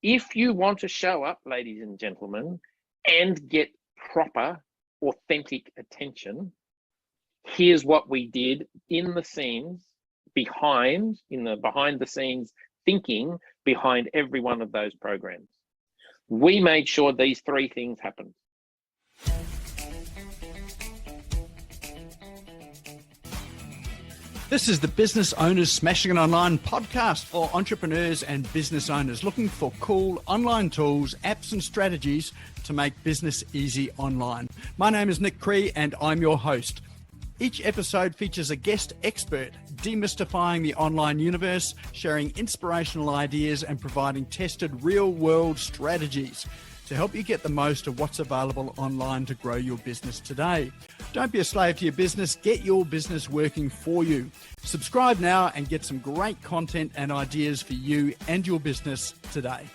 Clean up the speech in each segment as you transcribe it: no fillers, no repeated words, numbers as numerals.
If you want to show up, ladies and gentlemen, and get proper, authentic attention, here's what we did in the scenes, behind the scenes thinking behind every one of those programs. We made sure these three things happened. This is the Business Owners Smashing It Online podcast for entrepreneurs and business owners looking for cool online tools, apps and strategies to make business easy online. My name is Nick Cree and I'm your host. Each episode features a guest expert demystifying the online universe, sharing inspirational ideas and providing tested real-world strategies to help you get the most of what's available online to grow your business today. Don't be a slave to your business, get your business working for you. Subscribe now and get some great content and ideas for you and your business today.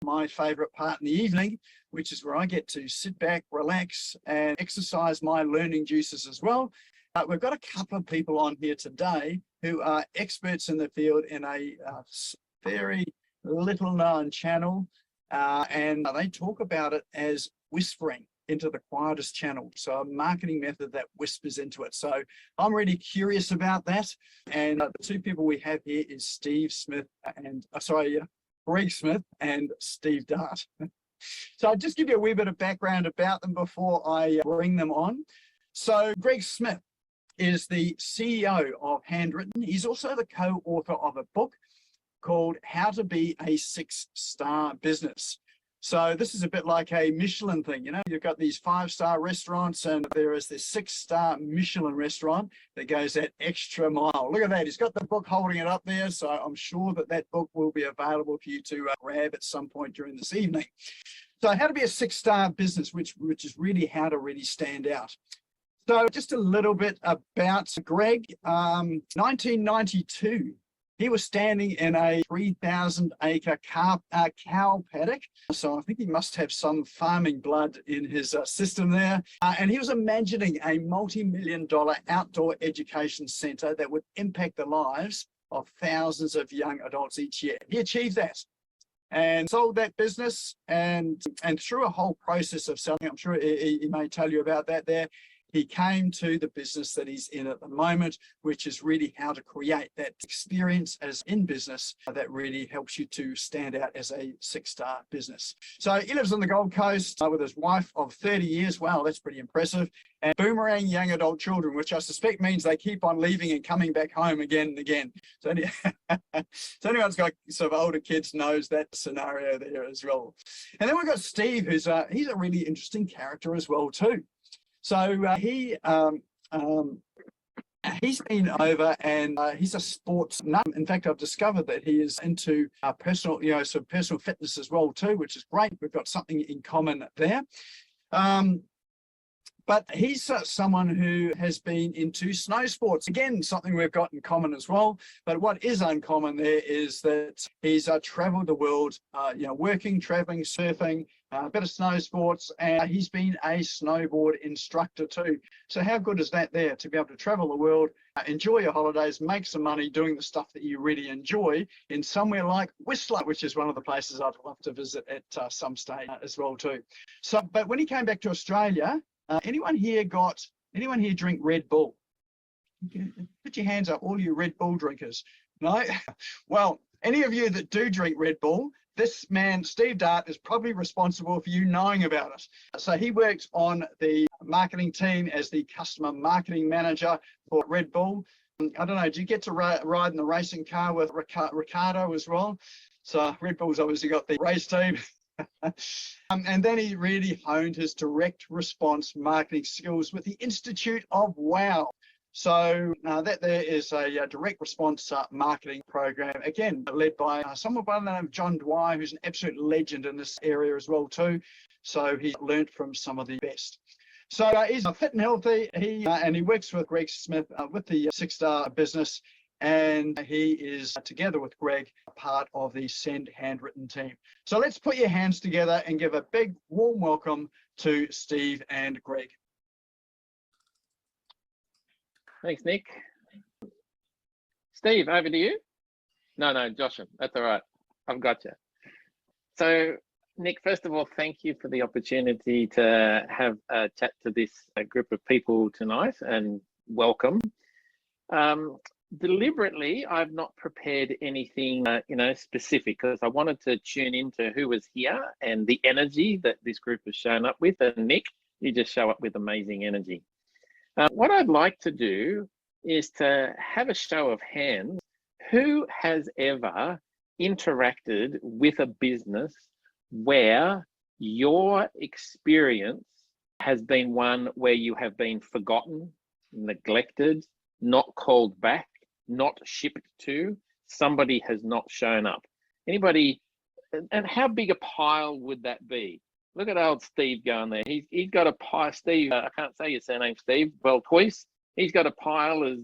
My favourite part in the evening, which is where I get to sit back, relax and exercise my learning juices as well. We've got a couple of people on here today who are experts in the field in a very little known channel, and they talk about it as whispering into the quietest channel. So a marketing method that whispers into it. So I'm really curious about that. And the two people we have here is Greg Smith and Steve Dart. So I'll just give you a wee bit of background about them before I bring them on. So Greg Smith is the CEO of Handwritten. He's also the co-author of a book called How to Be a Six-Star Business. So this is a bit like a Michelin thing. You know, you've got these 5-star restaurants and there is this 6-star Michelin restaurant that goes that extra mile. Look at that. He's got the book holding it up there. So I'm sure that that book will be available for you to grab at some point during this evening. So how to be a 6-star business, which is really how to really stand out. So just a little bit about Greg. 1992, he was standing in a 3,000-acre cow paddock. So I think he must have some farming blood in his system there. And he was imagining a multi-million-dollar outdoor education centre that would impact the lives of thousands of young adults each year. He achieved that and sold that business. And through a whole process of selling, I'm sure he may tell you about that there, he came to the business that he's in at the moment, which is really how to create that experience as in business that really helps you to stand out as a 6-star business. So he lives on the Gold Coast with his wife of 30 years. Wow, that's pretty impressive. And boomerang young adult children, which I suspect means they keep on leaving and coming back home again and again. So, so anyone's got sort of older kids knows that scenario there as well. And then we've got Steve, he's a really interesting character as well too. So he's been over and he's a sports nut. In fact, I've discovered that he is into personal fitness as well too, which is great. We've got something in common there. But he's someone who has been into snow sports. Again, something we've got in common as well. But what is uncommon there is that he's traveled the world, working, traveling, surfing, a bit of snow sports, and he's been a snowboard instructor too. So how good is that there to be able to travel the world, enjoy your holidays, make some money doing the stuff that you really enjoy in somewhere like Whistler, which is one of the places I'd love to visit at some stage as well too. So, but when he came back to Australia, anyone here drink Red Bull? Put your hands up, all you Red Bull drinkers. No? Well, any of you that do drink Red Bull, this man, Steve Dart, is probably responsible for you knowing about it. So he works on the marketing team as the customer marketing manager for Red Bull. I don't know, do you get to ride in the racing car with Ricardo as well? So Red Bull's obviously got the race team. And then he really honed his direct response marketing skills with the Institute of Wow. So that there is a direct response marketing program, again, led by someone by the name of John Dwyer, who's an absolute legend in this area as well too. So he's learned from some of the best. So he's fit and healthy. He works with Greg Smith with the 6-star business. And he is, together with Greg, part of the Send Handwritten team. So let's put your hands together and give a big warm welcome to Steve and Greg. Thanks, Nick. Steve, over to you. No, Joshua, that's all right. I've got you. So, Nick, first of all, thank you for the opportunity to have a chat to this group of people tonight, and welcome. Deliberately, I've not prepared anything, specific, because I wanted to tune into who was here and the energy that this group has shown up with. And Nick, you just show up with amazing energy. What I'd like to do is to have a show of hands. Who has ever interacted with a business where your experience has been one where you have been forgotten, neglected, not called back, not shipped to, somebody has not shown up? Anybody? And how big a pile would that be? Look at old Steve going there. He's got a pile. Steve, I can't say your surname, Steve. Well, twice. He's got a pile as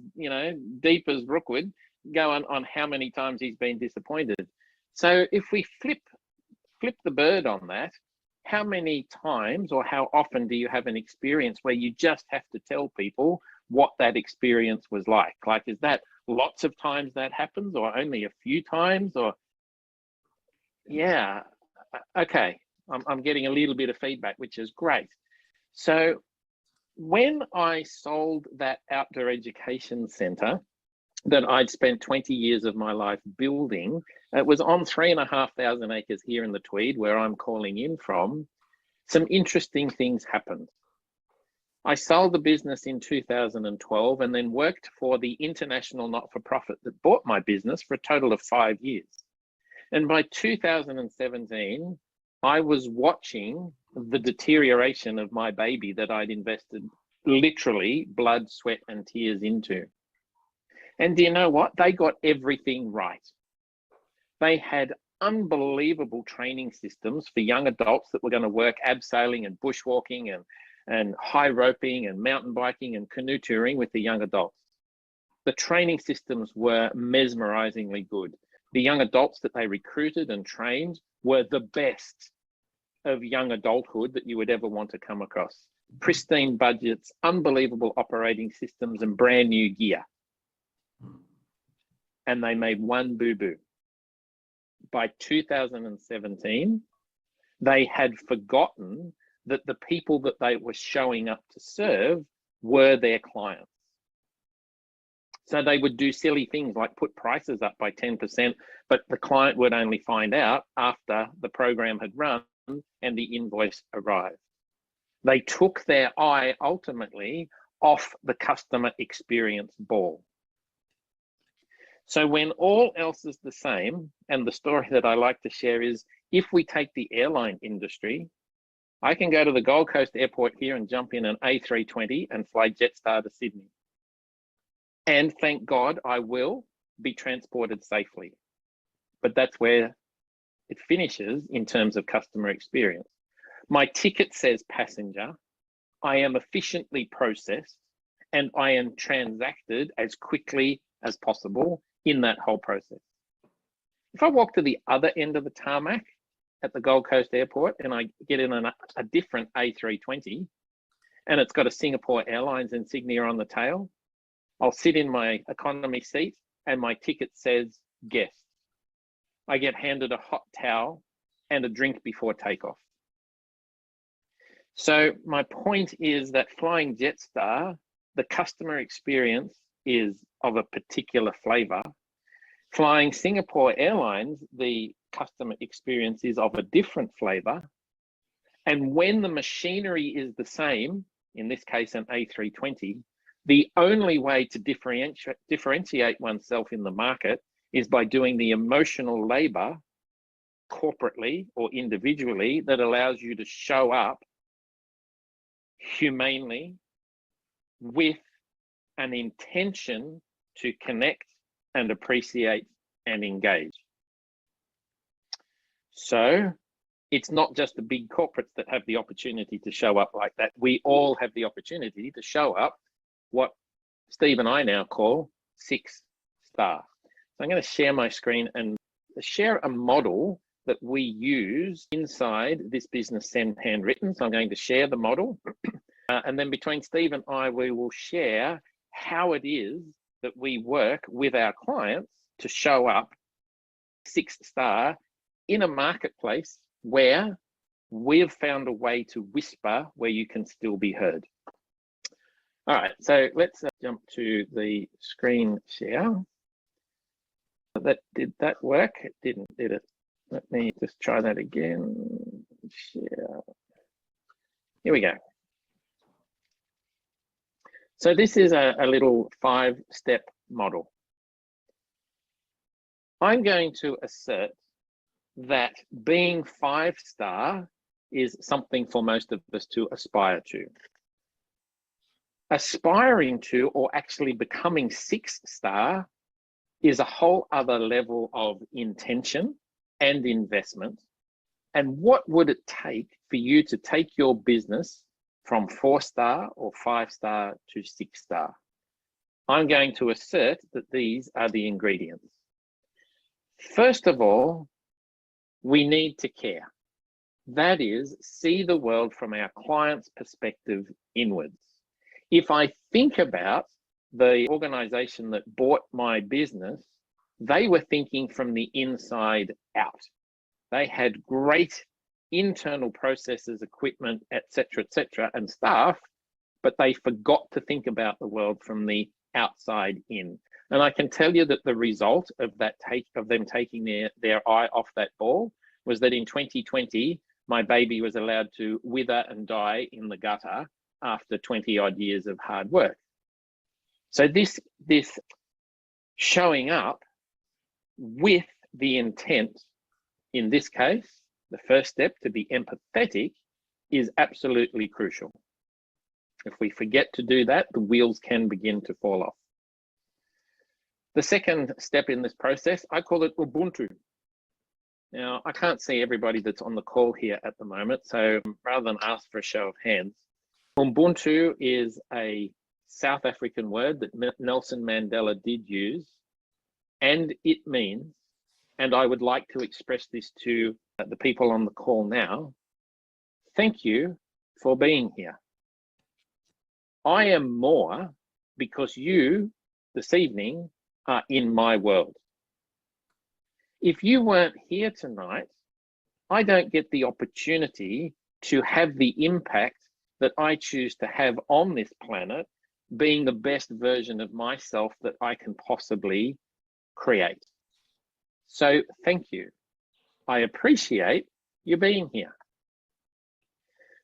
deep as Rookwood, going on how many times he's been disappointed. So if we flip the bird on that, how many times or how often do you have an experience where you just have to tell people what that experience was like? Like, is that lots of times that happens, or only a few times? Or yeah, okay, I'm getting a little bit of feedback, which is great. So when I sold that outdoor education centre that I'd spent 20 years of my life building, it was on 3,500 acres here in the Tweed, where I'm calling in from. Some interesting things happened. I sold the business in 2012 and then worked for the international not-for-profit that bought my business for a total of 5 years. And by 2017, I was watching the deterioration of my baby that I'd invested literally blood, sweat, and tears into. And do you know what? They got everything right. They had unbelievable training systems for young adults that were going to work abseiling and bushwalking and high roping and mountain biking and canoe touring with the young adults. The training systems were mesmerizingly good. The young adults that they recruited and trained were the best of young adulthood that you would ever want to come across. Pristine budgets, unbelievable operating systems, and brand new gear. And they made one boo-boo. By 2017, they had forgotten that the people that they were showing up to serve were their clients. So they would do silly things like put prices up by 10%, but the client would only find out after the program had run and the invoice arrived. They took their eye ultimately off the customer experience ball. So when all else is the same, and the story that I like to share is, if we take the airline industry, I can go to the Gold Coast airport here and jump in an A320 and fly Jetstar to Sydney. And thank God I will be transported safely. But that's where it finishes in terms of customer experience. My ticket says passenger. I am efficiently processed and I am transacted as quickly as possible in that whole process. If I walk to the other end of the tarmac at the Gold Coast airport and I get in a different A320 and it's got a Singapore Airlines insignia on the tail, I'll sit in my economy seat and my ticket says guest. I get handed a hot towel and a drink before takeoff. So my point is that flying Jetstar, the customer experience is of a particular flavor. Flying Singapore Airlines, the customer experience is of a different flavor. And when the machinery is the same, in this case an A320, the only way to differentiate oneself in the market is by doing the emotional labor corporately or individually that allows you to show up humanely with an intention to connect and appreciate and engage. So it's not just the big corporates that have the opportunity to show up like that. We all have the opportunity to show up what Steve and I now call 6-star. So I'm going to share my screen and share a model that we use inside this business, Send Handwritten. So I'm going to share the model. And then between Steve and I, we will share how it is that we work with our clients to show up 6-star in a marketplace where we've found a way to whisper where you can still be heard. All right, so let's jump to the screen share. Did that work? It didn't, did it? Let me just try that again. Share. Here we go. So this is a little 5-step model. I'm going to assert that being 5-star is something for most of us to aspire to. Aspiring to, or actually becoming 6-star, is a whole other level of intention and investment. And what would it take for you to take your business from 4-star or 5-star to 6-star? I'm going to assert that these are the ingredients. First of all, we need to care. That is, see the world from our client's perspective inwards. If I think about the organization that bought my business, they were thinking from the inside out. They had great internal processes, equipment, etc., and staff, but they forgot to think about the world from the outside in. And I can tell you that the result of that of them taking their eye off that ball was that in 2020, my baby was allowed to wither and die in the gutter after 20 odd years of hard work. So this showing up with the intent, in this case, the first step, to be empathetic, is absolutely crucial. If we forget to do that, the wheels can begin to fall off. The second step in this process, I call it Ubuntu. Now, I can't see everybody that's on the call here at the moment, so rather than ask for a show of hands, Ubuntu is a South African word that Nelson Mandela did use, and it means, and I would like to express this to the people on the call now, thank you for being here. I am more because you, this evening, are in my world. If you weren't here tonight, I don't get the opportunity to have the impact that I choose to have on this planet, being the best version of myself that I can possibly create. So thank you. I appreciate you being here.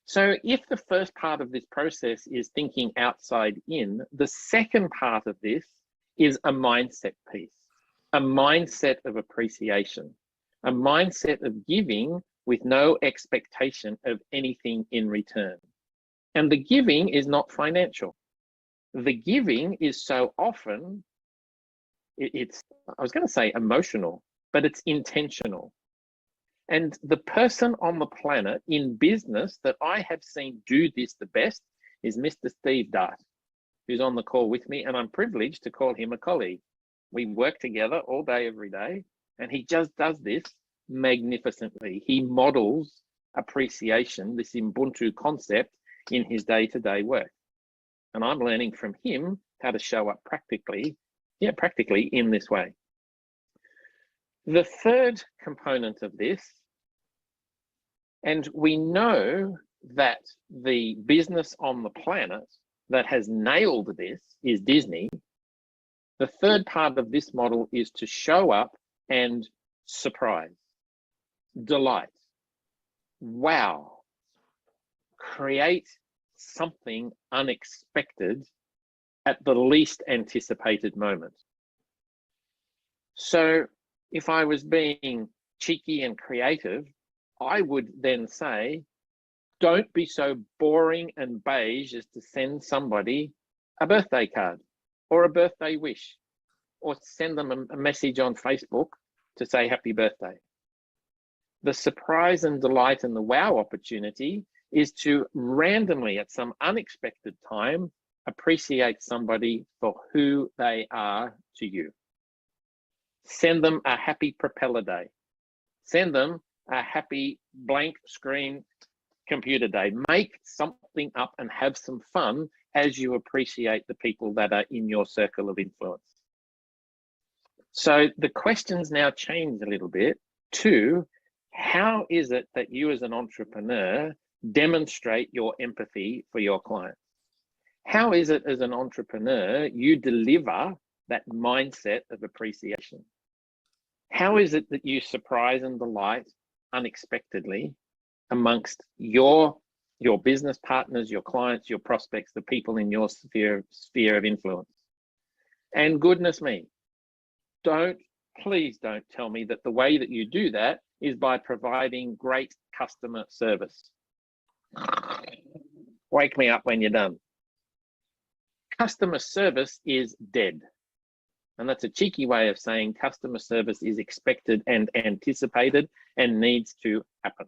So if the first part of this process is thinking outside in, the second part of this is a mindset piece, a mindset of appreciation, a mindset of giving with no expectation of anything in return. And the giving is not financial. The giving is so often, it's, I was going to say emotional, but it's intentional. And the person on the planet in business that I have seen do this the best is Mr. Steve Dart, who's on the call with me, and I'm privileged to call him a colleague. We work together all day, every day, and he just does this magnificently. He models appreciation, this Ubuntu concept, in his day-to-day work. And I'm learning from him how to show up practically in this way. The third component of this, and we know that the business on the planet that has nailed this is Disney. The third part of this model is to show up and surprise, delight, wow, create something unexpected at the least anticipated moment. So if I was being cheeky and creative, I would then say, don't be so boring and beige as to send somebody a birthday card or a birthday wish, or send them a message on Facebook to say happy birthday. The surprise and delight and the wow opportunity is to randomly, at some unexpected time, appreciate somebody for who they are to you. Send them a happy propeller day. Send them a happy blank screen computer day. Make something up and have some fun as you appreciate the people that are in your circle of influence. So the questions now change a little bit to, how is it that you as an entrepreneur demonstrate your empathy for your clients? How is it as an entrepreneur you deliver that mindset of appreciation? How is it that you surprise and delight unexpectedly amongst your business partners, your clients, your prospects, the people in your sphere of influence? And goodness me, please don't tell me that the way that you do that is by providing great customer service. Wake me up when you're done. Customer service is dead. And that's a cheeky way of saying customer service is expected and anticipated and needs to happen.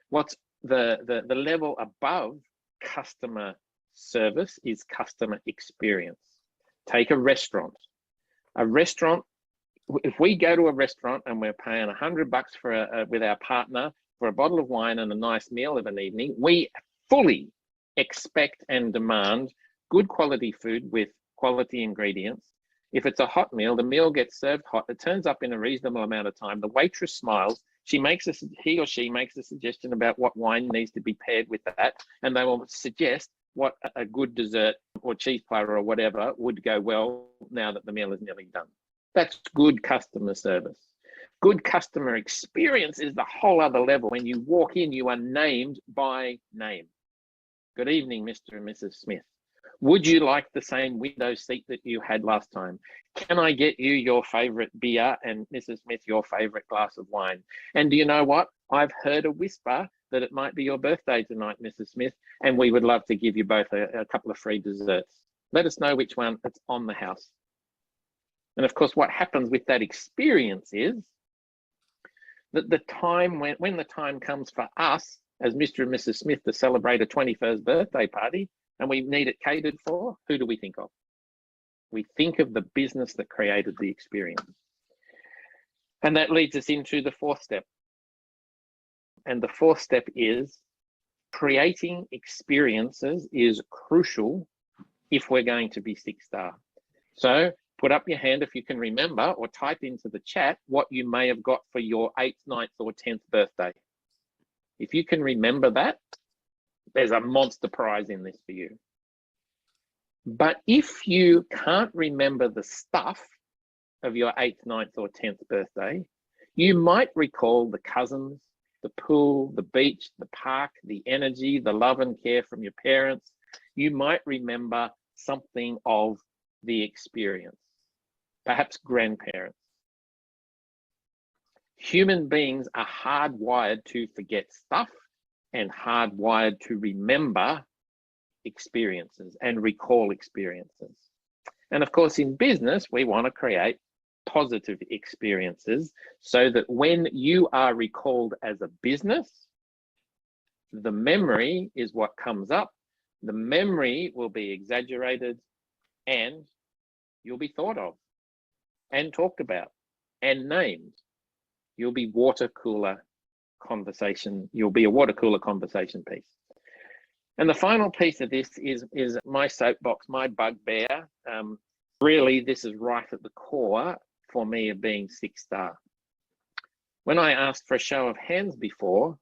What's the level above customer service is customer experience. Take a restaurant. A restaurant, if we go to a restaurant and we're paying $100 for with our partner for a bottle of wine and a nice meal of an evening, we fully expect and demand good quality food with quality ingredients. If it's a hot meal, the meal gets served hot. It turns up in a reasonable amount of time. The waitress smiles. He or she makes a suggestion about what wine needs to be paired with that, and they will suggest what a good dessert or cheese platter or whatever would go well now that the meal is nearly done. That's good customer service. Good customer experience is the whole other level. When you walk in, you are named by name. Good evening, Mr. and Mrs. Smith. Would you like the same window seat that you had last time? Can I get you your favorite beer and Mrs. Smith your favorite glass of wine? And do you know what? I've heard a whisper that it might be your birthday tonight, Mrs. Smith, and we would love to give you both a couple of free desserts. Let us know which one it's on the house. And of course, what happens with that experience is that the time when the time comes for us as Mr. and Mrs. Smith to celebrate a 21st birthday party, and we need it catered for, who do we think of? We think of the business that created the experience. And that leads us into the fourth step. And the fourth step is creating experiences is crucial if we're going to be 6-star. So put up your hand if you can remember, or type into the chat what you may have got for your 8th, 9th, or 10th birthday. If you can remember that, there's a monster prize in this for you. But if you can't remember the stuff of your 8th, 9th, or 10th birthday, you might recall the cousins, the pool, the beach, the park, the energy, the love and care from your parents. You might remember something of the experience, perhaps grandparents. Human beings are hardwired to forget stuff and hardwired to remember experiences and recall experiences. And of course, in business, we want to create positive experiences so that when you are recalled as a business, the memory is what comes up. The memory will be exaggerated and you'll be thought of and talked about and named. You'll be water cooler conversation. You'll be a water cooler conversation piece. And the final piece of this is my soapbox, my bugbear. Really, this is right at the core for me of being 6-star. When I asked for a show of hands before,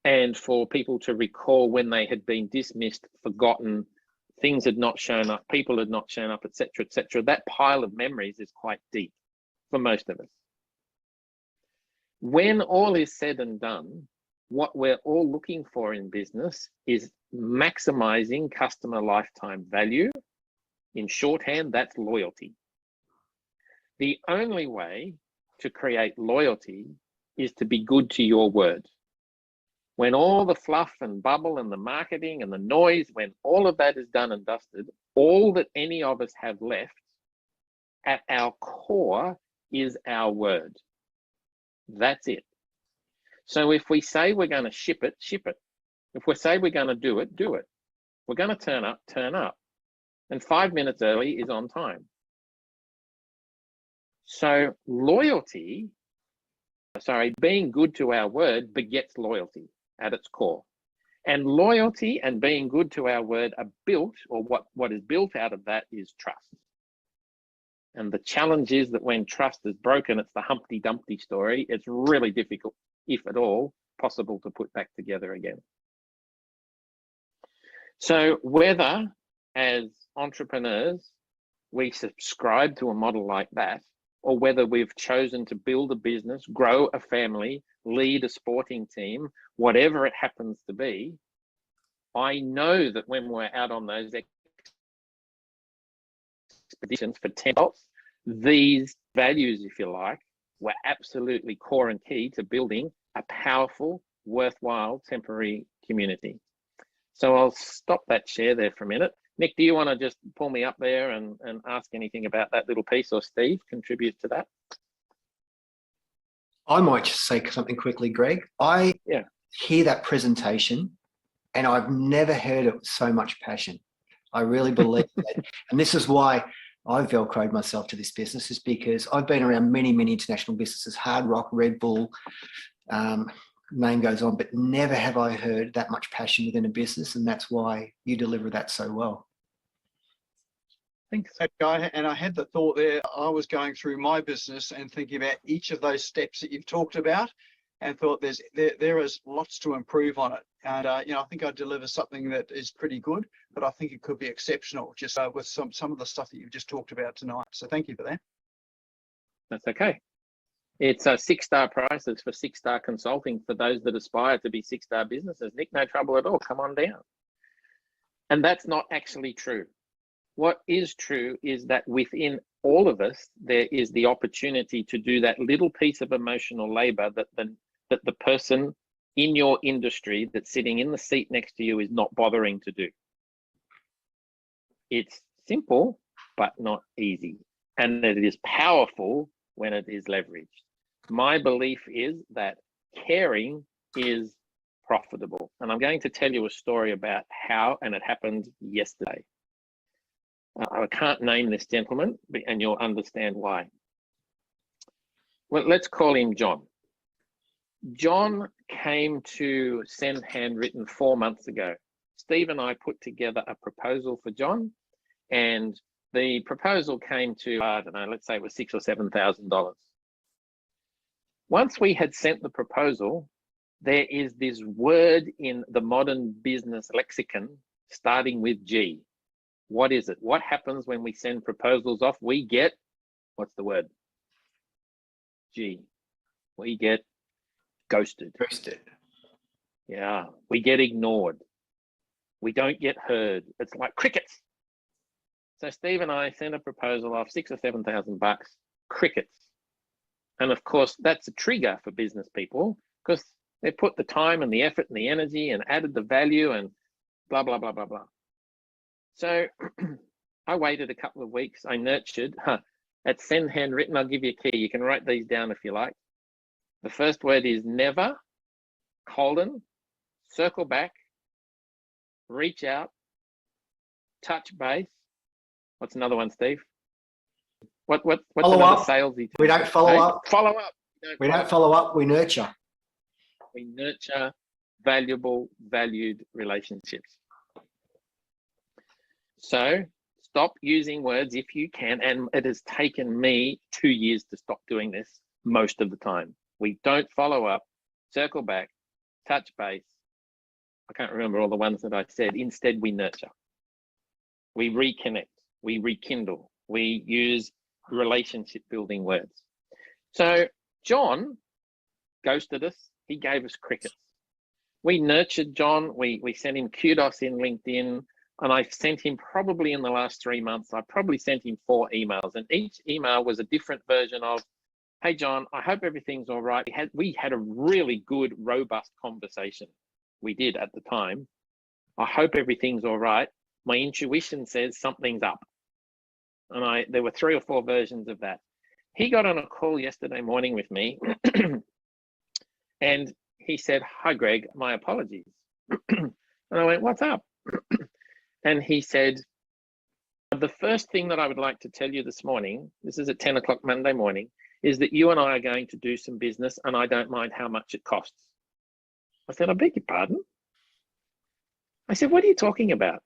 and for people to recall when they had been dismissed, forgotten, things had not shown up, people had not shown up, etc., that pile of memories is quite deep for most of us. When all is said and done, what we're all looking for in business is maximizing customer lifetime value. In shorthand, that's loyalty. The only way to create loyalty is to be good to your word. When all the fluff and bubble and the marketing and the noise, when all of that is done and dusted, all that any of us have left at our core is our word. That's it. So if we say we're going to ship it, ship it. If we say we're going to do it, do it. We're going to turn up, turn up. And 5 minutes early is on time. So being good to our word begets loyalty at its core. And loyalty and being good to our word are built, or what is built out of that is trust. And the challenge is that when trust is broken, it's the Humpty Dumpty story. It's really difficult, if at all possible, to put back together again. So whether as entrepreneurs we subscribe to a model like that, or whether we've chosen to build a business, grow a family, lead a sporting team, whatever it happens to be, I know that when we're out on those expeditions for 10 months, these values, if you like, were absolutely core and key to building a powerful, worthwhile temporary community. So I'll stop that share there for a minute. Nick, do you want to just pull me up there and ask anything about that little piece, or Steve, contribute to that? I might just say something quickly, Greg. I hear that presentation and I've never heard it with so much passion. I really believe that. And this is why I Velcroed myself to this business, is because I've been around many, many international businesses, Hard Rock, Red Bull, name goes on, but never have I heard that much passion within a business, and that's why you deliver that so well. Thanks, guy. And I had the thought there, I was going through my business and thinking about each of those steps that you've talked about, and thought there is lots to improve on it. And I think I deliver something that is pretty good, but I think it could be exceptional just with some of the stuff that you've just talked about tonight. So thank you for that. That's okay. It's 6-star prices for 6-star consulting for those that aspire to be 6-star businesses. Nick, no trouble at all. Come on down. And that's not actually true. What is true is that within all of us, there is the opportunity to do that little piece of emotional labor that the person in your industry that's sitting in the seat next to you is not bothering to do. It's simple, but not easy. And it is powerful when it is leveraged. My belief is that caring is profitable. And I'm going to tell you a story about how, and it happened yesterday. I can't name this gentleman, and you'll understand why. Well, let's call him John. John came to Send Handwritten 4 months ago. Steve and I put together a proposal for John, and the proposal came to, I don't know, let's say it was $6,000 or $7,000. Once we had sent the proposal, there is this word in the modern business lexicon starting with G. What is it? What happens when we send proposals off? We get, what's the word? G. We get ghosted. Ghosted. Yeah, we get ignored. We don't get heard. It's like crickets. So Steve and I sent a proposal off, $6,000 or $7,000, crickets. And of course, that's a trigger for business people, because they put the time and the effort and the energy and added the value and blah, blah, blah, blah, blah. So I waited a couple of weeks. I nurtured. At Send Handwritten, I'll give you a key. You can write these down if you like. The first word is never, : circle back, reach out, touch base. What's another one, Steve? What's Follow another up. salesy? We don't follow up. Follow up. We don't follow up. We nurture. We nurture valuable, valued relationships. So stop using words if you can. And it has taken me 2 years to stop doing this most of the time. We don't follow up, circle back, touch base. I can't remember all the ones that I said. Instead, we nurture. We reconnect. We rekindle. We use relationship building words. So John ghosted us. He gave us crickets. We nurtured John. We sent him kudos in LinkedIn. And I sent him, probably in the last 3 months, I probably sent him 4 emails. And each email was a different version of, hey, John, I hope everything's all right. We had a really good, robust conversation. We did at the time. I hope everything's all right. My intuition says something's up. And there were 3 or 4 versions of that. He got on a call yesterday morning with me and he said, hi, Greg, my apologies. And I went, what's up? And he said, the first thing that I would like to tell you this morning, this is at 10 o'clock Monday morning, is that you and I are going to do some business and I don't mind how much it costs. I said, I beg your pardon? I said, what are you talking about?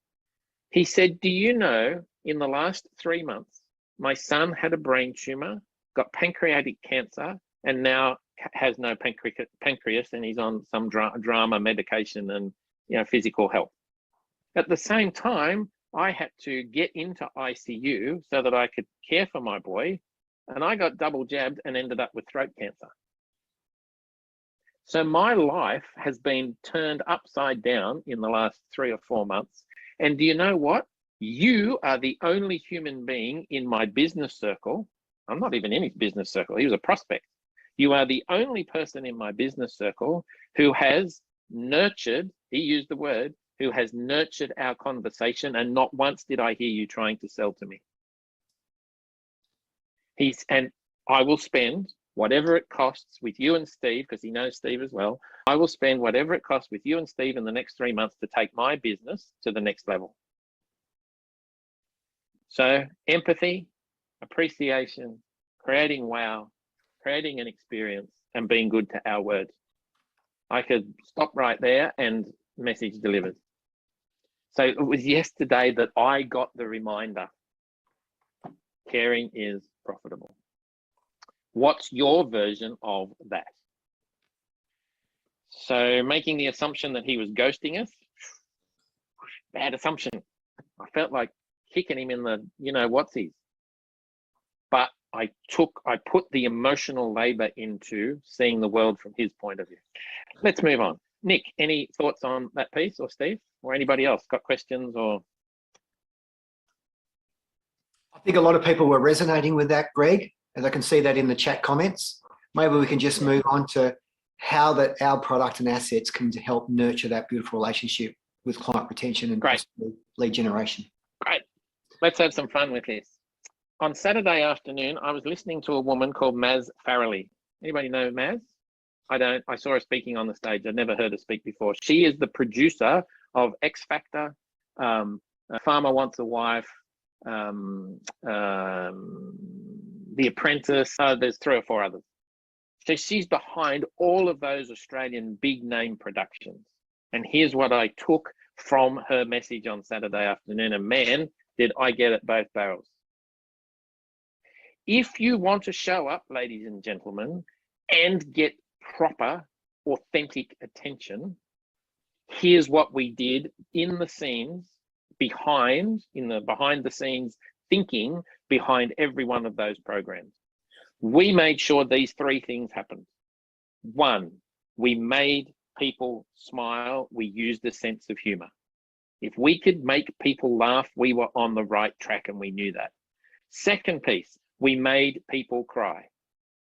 He said, do you know in the last 3 months, my son had a brain tumor, got pancreatic cancer, and now has no pancreas, and he's on some drama medication and physical health. At the same time, I had to get into ICU so that I could care for my boy, and I got double jabbed and ended up with throat cancer. So my life has been turned upside down in the last 3 or 4 months. And do you know what? You are the only human being in my business circle. I'm not even in his business circle. He was a prospect. You are the only person in my business circle who has nurtured, he used the word, who has nurtured our conversation, and not once did I hear you trying to sell to me. And I will spend whatever it costs with you and Steve, because he knows Steve as well. I will spend whatever it costs with you and Steve in the next 3 months to take my business to the next level. So empathy, appreciation, creating wow, creating an experience, and being good to our word. I could stop right there and message delivered. So it was yesterday that I got the reminder. Caring is profitable. What's your version of that? So making the assumption that he was ghosting us, bad assumption. I felt like kicking him in the, whatsies. But I put the emotional labor into seeing the world from his point of view. Let's move on. Nick, any thoughts on that piece, or Steve, or anybody else got questions? Or I think a lot of people were resonating with that, Greg, as I can see that in the chat comments. Maybe we can just move on to how that our product and assets can help nurture that beautiful relationship with client retention and lead generation. Great. Let's have some fun with this. On Saturday afternoon, I was listening to a woman called Maz Farrelly. Anybody know Maz? I don't. I saw her speaking on the stage. I'd never heard her speak before. She is the producer of X Factor, Farmer Wants a Wife, The Apprentice. There's 3 or 4 others. So she's behind all of those Australian big name productions. And here's what I took from her message on Saturday afternoon. And man, did I get it both barrels. If you want to show up, ladies and gentlemen, and get proper, authentic attention, here's what we did in the scenes, behind the scenes thinking behind every one of those programs. We made sure these 3 things happened. 1, we made people smile. We used a sense of humor. If we could make people laugh, we were on the right track, and we knew that. Second piece, we made people cry.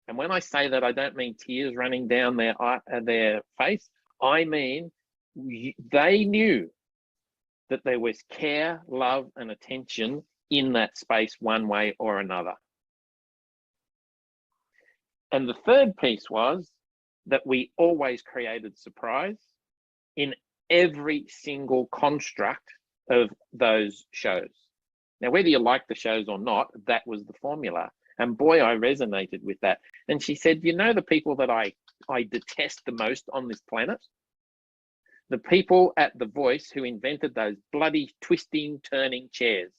And when I say that, I don't mean tears running down their face. I mean, they knew that there was care, love, and attention in that space one way or another. And the third piece was that we always created surprise in every single construct of those shows. Now, whether you like the shows or not, that was the formula. And boy, I resonated with that. And she said, the people that I detest the most on this planet? The people at The Voice who invented those bloody twisting, turning chairs.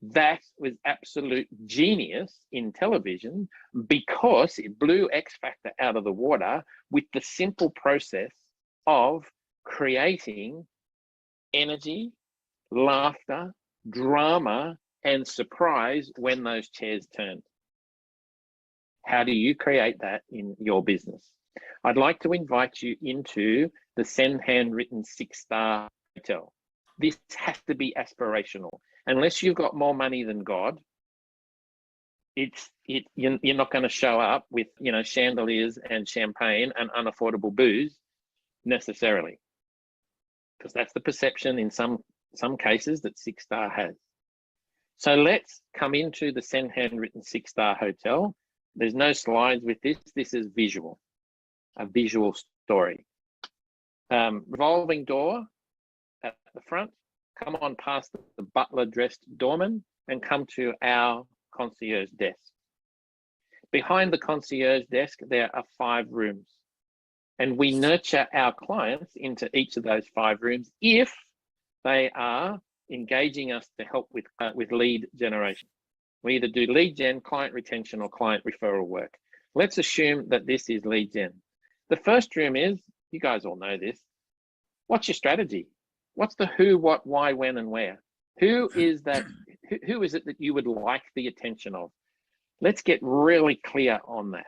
That was absolute genius in television, because it blew X Factor out of the water with the simple process of creating energy, laughter, drama, and surprise when those chairs turned. How do you create that in your business? I'd like to invite you into the Send Handwritten 6-star hotel. This has to be aspirational. Unless you've got more money than God, you're not going to show up with chandeliers and champagne and unaffordable booze necessarily, because that's the perception in some cases that 6-star has. So let's come into the Send Handwritten 6-star hotel. There's no slides with this. This is visual, a visual story. Revolving door at the front. Come on past the butler-dressed doorman and come to our concierge desk. Behind the concierge desk, there are 5 rooms. And we nurture our clients into each of those 5 rooms if they are engaging us to help with lead generation. We either do lead gen, client retention, or client referral work. Let's assume that this is lead gen. The first room is, you guys all know this, what's your strategy? What's the who, what, why, when, and where? Who is that? Who is it that you would like the attention of? Let's get really clear on that.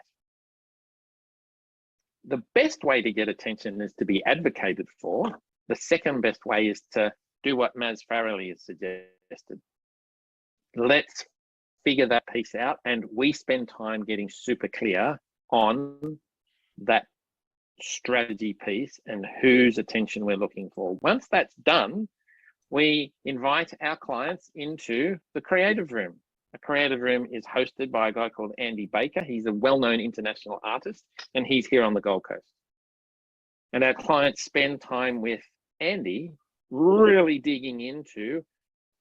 The best way to get attention is to be advocated for. The second best way is to do what Maz Farrelly has suggested. Let's figure that piece out, and we spend time getting super clear on that strategy piece and whose attention we're looking for. Once that's done, we invite our clients into the creative room. A creative room is hosted by a guy called Andy Baker. He's a well-known international artist, and he's here on the Gold Coast. And our clients spend time with Andy, really digging into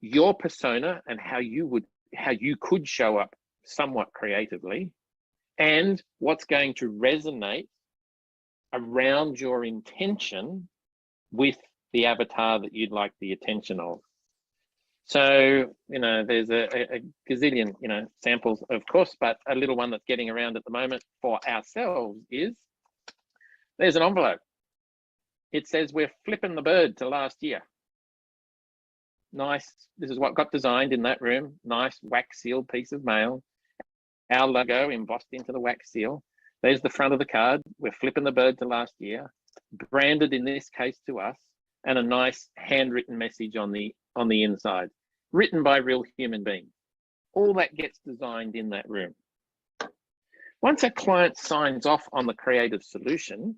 your persona and how you could show up somewhat creatively, and what's going to resonate around your intention with the avatar that you'd like the attention of. So, there's a gazillion, samples, of course, but a little one that's getting around at the moment for ourselves is, there's an envelope. It says, we're flipping the bird to last year. Nice. This is what got designed in that room. Nice wax sealed piece of mail. Our logo embossed into the wax seal. There's the front of the card. We're flipping the bird to last year. Branded in this case to us, and a nice handwritten message on the inside, written by real human beings. All that gets designed in that room. Once a client signs off on the creative solution,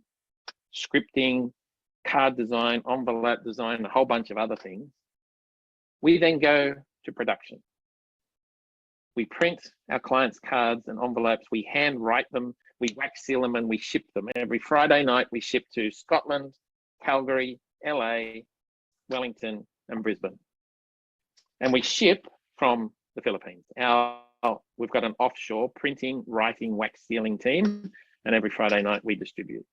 scripting, card design, envelope design, a whole bunch of other things, we then go to production. We print our clients' cards and envelopes, we handwrite them, we wax seal them, and we ship them. Every Friday night, we ship to Scotland, Calgary, LA, Wellington, and Brisbane. And we ship from the Philippines. We've got an offshore printing, writing, wax sealing team, and every Friday night we distribute.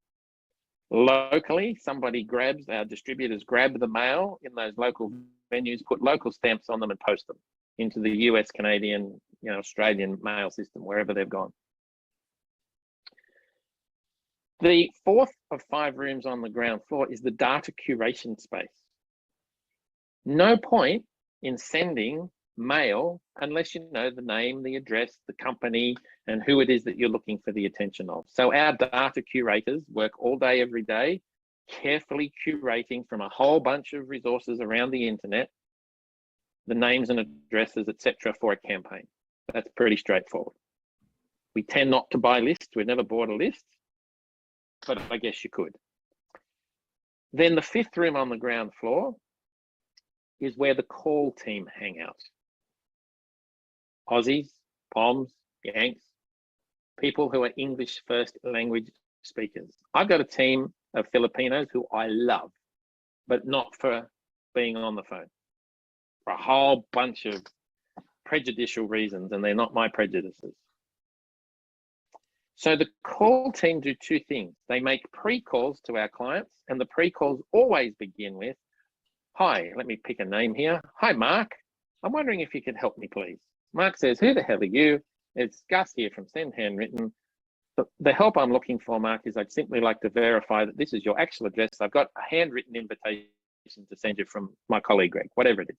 Locally, our distributors grab the mail in those local venues, put local stamps on them, and post them into the US, Canadian, Australian mail system, wherever they've gone. The fourth of 5 rooms on the ground floor is the data curation space. No point in sending mail unless you know the name, the address, the company, and who it is that you're looking for the attention of. So our data curators work all day, every day, carefully curating from a whole bunch of resources around the internet, the names and addresses, etc., for a campaign. That's pretty straightforward. We tend not to buy lists. We've never bought a list, but I guess you could. Then the 5th room on the ground floor is where the call team hang out. Aussies, Poms, Yanks, people who are English first language speakers. I've got a team of Filipinos who I love, but not for being on the phone, for a whole bunch of prejudicial reasons, and they're not my prejudices. So the call team do 2 things. They make pre-calls to our clients, and the pre-calls always begin with, hi, let me pick a name here. Hi, Mark. I'm wondering if you could help me, please. Mark says, who the hell are you? It's Gus here from Send Handwritten. The help I'm looking for, Mark, is I'd simply like to verify that this is your actual address. I've got a handwritten invitation to send you from my colleague, Greg, whatever it is.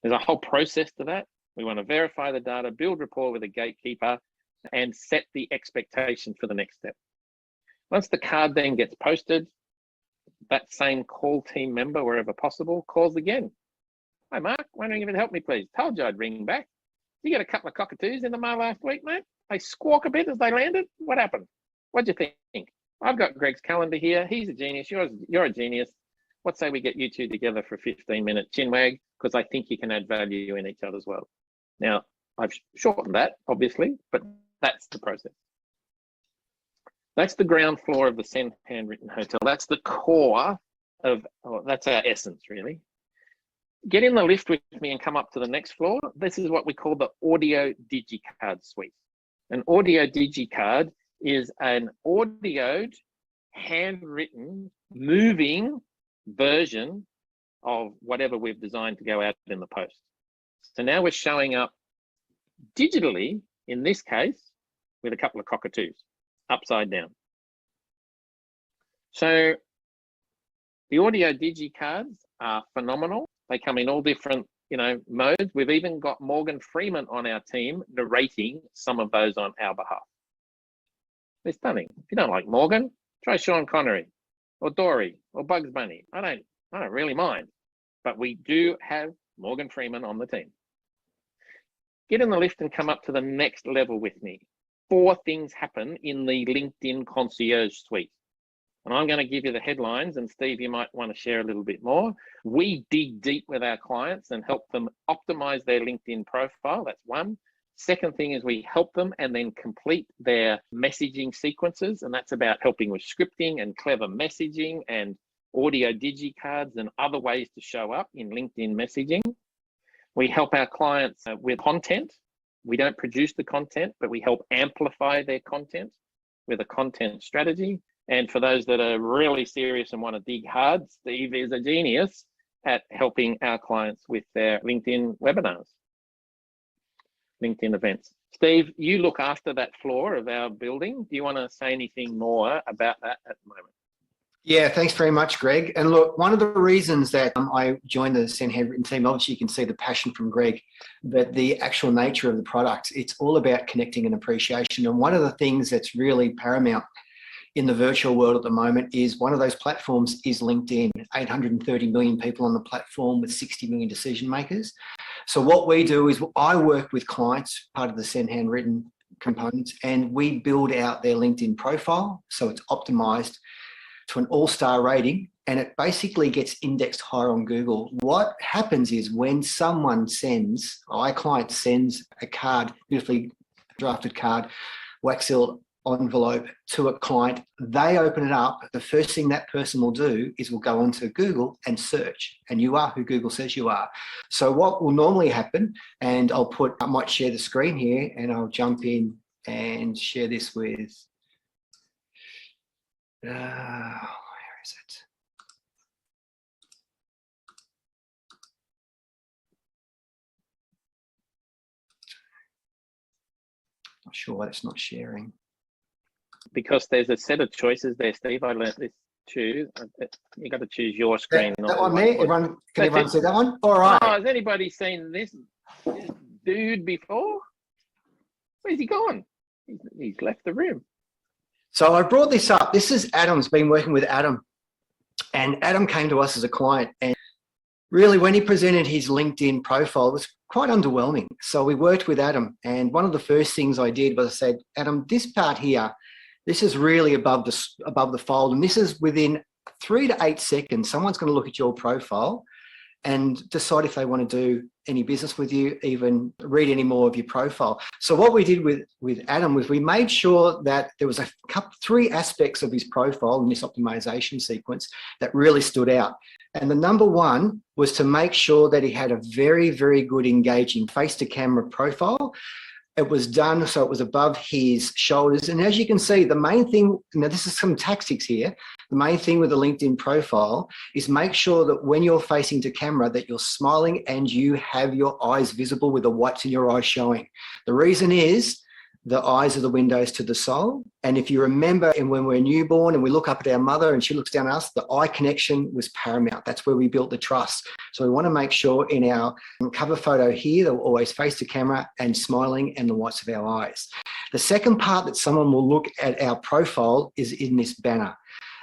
There's a whole process to that. We want to verify the data, build rapport with a gatekeeper, and set the expectation for the next step. Once the card then gets posted, that same call team member, wherever possible, calls again. Hi, Mark, wondering if you'd help me, please. Told you I'd ring back. You got a couple of cockatoos in the mail last week, mate? They squawk a bit as they landed. What happened? What'd you think? I've got Greg's calendar here. He's a genius. You're a genius. What say we get you 2 together for a 15-minute chinwag? Because I think you can add value in each other's world. Now, I've shortened that, obviously, but that's the process. That's the ground floor of the Send Handwritten Hotel. That's the core of, that's our essence, really. Get in the lift with me and come up to the next floor. This is what we call the audio DigiCard suite. An audio DigiCard is an audioed handwritten, moving version of whatever we've designed to go out in the post. So now we're showing up digitally, in this case, with a couple of cockatoos upside down. So the audio DigiCards are phenomenal. They come in all different, modes. We've even got Morgan Freeman on our team narrating some of those on our behalf. They're stunning. If you don't like Morgan, try Sean Connery or Dory or Bugs Bunny. I don't really mind, but we do have Morgan Freeman on the team. Get in the lift and come up to the next level with me. 4 things happen in the LinkedIn Concierge Suite. And I'm going to give you the headlines, and Steve, you might want to share a little bit more. We dig deep with our clients and help them optimize their LinkedIn profile. That's one. Second thing is we help them and then complete their messaging sequences. And that's about helping with scripting and clever messaging and audio DigiCards and other ways to show up in LinkedIn messaging. We help our clients with content. We don't produce the content, but we help amplify their content with a content strategy. And for those that are really serious and want to dig hard, Steve is a genius at helping our clients with their LinkedIn webinars, LinkedIn events. Steve, you look after that floor of our building. Do you want to say anything more about that at the moment? Yeah, thanks very much, Greg. And look, one of the reasons that I joined the Send Handwritten team, obviously you can see the passion from Greg, but the actual nature of the product, it's all about connecting and appreciation. And one of the things that's really paramount in the virtual world at the moment is one of those platforms is LinkedIn. 830 million people on the platform with 60 million decision makers. So what we do is I work with clients, part of the Send Handwritten components, and we build out their LinkedIn profile. So it's optimized to an all-star rating, and it basically gets indexed higher on Google. What happens is when someone sends, our client sends a card, beautifully drafted card, wax sealed envelope to a client, they open it up. The first thing that person will do is will go onto Google and search, and you are who Google says you are. So what will normally happen, and I might share the screen here and I'll jump in and share this with, where is it? Not sure why it's not sharing. Because there's a set of choices there, Steve. I learned this too. You got to choose your screen. That one there? Can everyone see that one? All right. Oh, has anybody seen this dude before? Where's he gone? He's left the room. So I brought this up. This is Adam's been working with Adam. And Adam came to us as a client. And really, when he presented his LinkedIn profile, it was quite underwhelming. So we worked with Adam. And one of the first things I did was I said, Adam, this part here, this is really above the fold. And this is within 3 to 8 seconds. Someone's going to look at your profile and decide if they want to do any business with you, even read any more of your profile. So what we did with Adam was we made sure that there was 3 aspects of his profile in this optimization sequence that really stood out. And the number one was to make sure that he had a very, very good engaging face-to-camera profile. It was done so it was above his shoulders. And as you can see, the main thing, now this is some tactics here, the main thing with the LinkedIn profile is make sure that when you're facing to camera that you're smiling and you have your eyes visible with the whites in your eyes showing. The reason is the eyes are the windows to the soul. And if you remember, and when we're newborn and we look up at our mother and she looks down at us, the eye connection was paramount. That's where we built the trust. So we want to make sure in our cover photo here that we're always face to camera and smiling and the whites of our eyes. The second part that someone will look at our profile is in this banner.